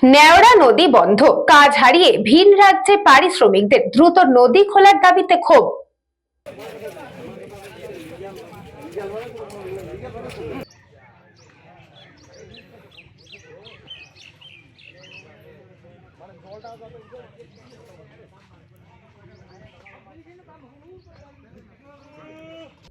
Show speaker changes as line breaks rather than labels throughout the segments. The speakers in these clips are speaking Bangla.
নেওড়া নদী বন্ধ, কাজ হারিয়ে ভিন রাজ্যে পাড়ি শ্রমিকদের, দ্রুত নদী খোলার দাবিতে ক্ষোভ।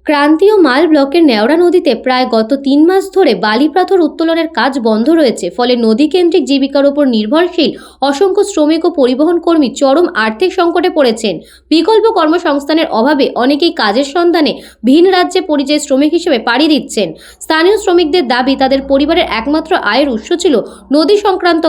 ক্রান্তীয় মাল ব্লকের নেওড়া নদীতে প্রায় গত 3 মাস ধরে বালি পাথর উত্তোলনের কাজ বন্ধ রয়েছে। ফলে নদী কেন্দ্রিক জীবিকার উপর নির্ভরশীল অসংখ্য শ্রমিক ও পরিবহন কর্মী চরম আর্থিক সংকটে পড়েছেন। বিকল্প কর্মসংস্থানের অভাবে অনেকেই কাজের সন্ধানে ভিন রাজ্যে পরিযায়ী শ্রমিক হিসেবে পাড়ি দিচ্ছেন। স্থানীয় শ্রমিকদের দাবি, তাদের পরিবারের একমাত্র আয়ের উৎস ছিল নদী সংক্রান্ত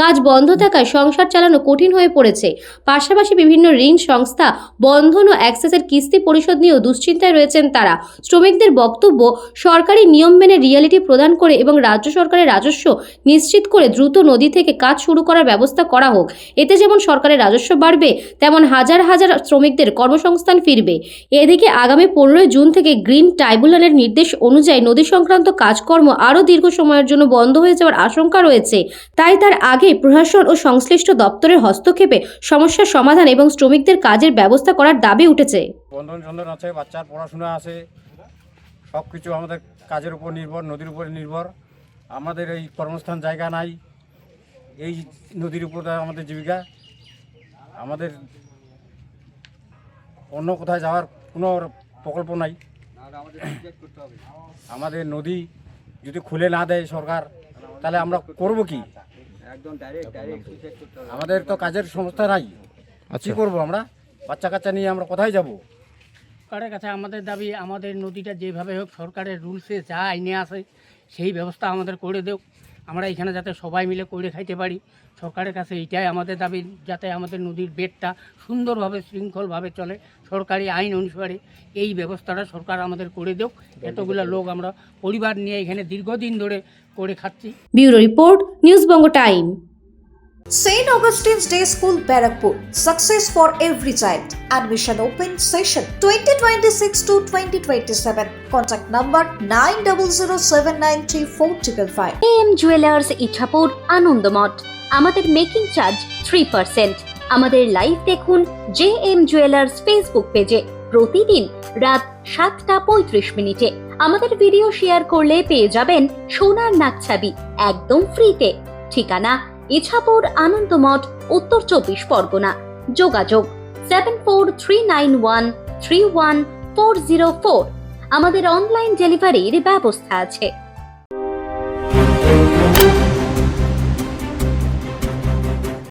কাজ বন্ধ থাকায় সংসার চালানো কঠিন হয়ে পড়েছে। পাশাপাশি বিভিন্ন ঋণ সংস্থা, বন্ধন ও অ্যাক্সেসের কিস্তি পরিশোধ নিয়েও দুশ্চিন্তায় রয়েছেন তারা। শ্রমিকদের বক্তব্য, সরকারি নিয়ম মেনে রিয়ালিটি প্রদান করে এবং রাজ্য সরকারের রাজস্ব নিশ্চিত করে দ্রুত নদী থেকে কাজ শুরু করার ব্যবস্থা করা হোক। এতে যেমন সরকারের রাজস্ব বাড়বে, তেমন হাজার হাজার শ্রমিকদের কর্মসংস্থান ফিরবে। এদিকে আগামী 15 জুন থেকে গ্রিন ট্রাইব্যুনালের নির্দেশ অনুযায়ী নদী সংক্রান্ত কাজকর্ম আরও দীর্ঘ সময়ের জন্য বন্ধ হয়ে যাওয়ার আশঙ্কা রয়েছে। তাই তার আগে প্রশাসন ও সংশ্লিষ্ট দপ্তরের হস্তক্ষেপে সমস্যার সমাধান এবং শ্রমিকদের কাজের ব্যবস্থা করার দাবি উঠেছে।
বন্ধন সন্ধন আছে, বাচ্চার পড়াশোনা আছে, সব কিছু আমাদের কাজের উপর নির্ভর, নদীর উপরে নির্ভর। আমাদের এই কর্মস্থান জায়গা নাই, এই নদীর উপর আমাদের জীবিকা। আমাদের অন্য কোথায় যাওয়ার কোনো প্রকল্প নাই। আমাদের নদী যদি খুলে না দেয় সরকার, তাহলে আমরা করব কি? আমাদের তো কাজের সংস্থা নাই, কী করবো আমরা? বাচ্চা কাচ্চা নিয়ে আমরা কোথায় যাব?
সরকারের কাছে আমাদের দাবি, আমাদের নদীটা যেভাবে হোক সরকারের রুলসে যা আইনে আসে সেই ব্যবস্থা আমাদের করে দেও। আমরা এখানে যাতে সবাই মিলে করে খাইতে পারি, সরকারের কাছে এইটাই আমাদের দাবি, যাতে আমাদের নদীর বেডটা সুন্দরভাবে শৃঙ্খলভাবে চলে, সরকারি আইন অনুসারে এই ব্যবস্থাটা সরকার আমাদের করে দেও। এতগুলো লোক আমরা পরিবার নিয়ে এখানে দীর্ঘদিন ধরে করে খাচ্ছি।
Bureau report, news Banga time.
St. Augustine's Day School, Barakpur. Success for every child. Admission open session 2026 to 2027. Contact number 9007934555.
JM Jewelers Ichhapur, Anandamath. আমাদের মেকিং চার্জ 3%। আমাদের লাইভ দেখুন JM Jewelers ফেসবুক পেজে প্রতিদিন রাত 7:35 আমাদের ভিডিও শেয়ার করলে পেয়ে যাবেন সোনার নাকছাবি একদম ফ্রিতে। ঠিকানা ইছাপুর, আনন্দমঠ, উত্তর 24 পরগনা। যোগাযোগ 7439131404। আমাদের অনলাইন ডেলিভারির ব্যবস্থা আছে।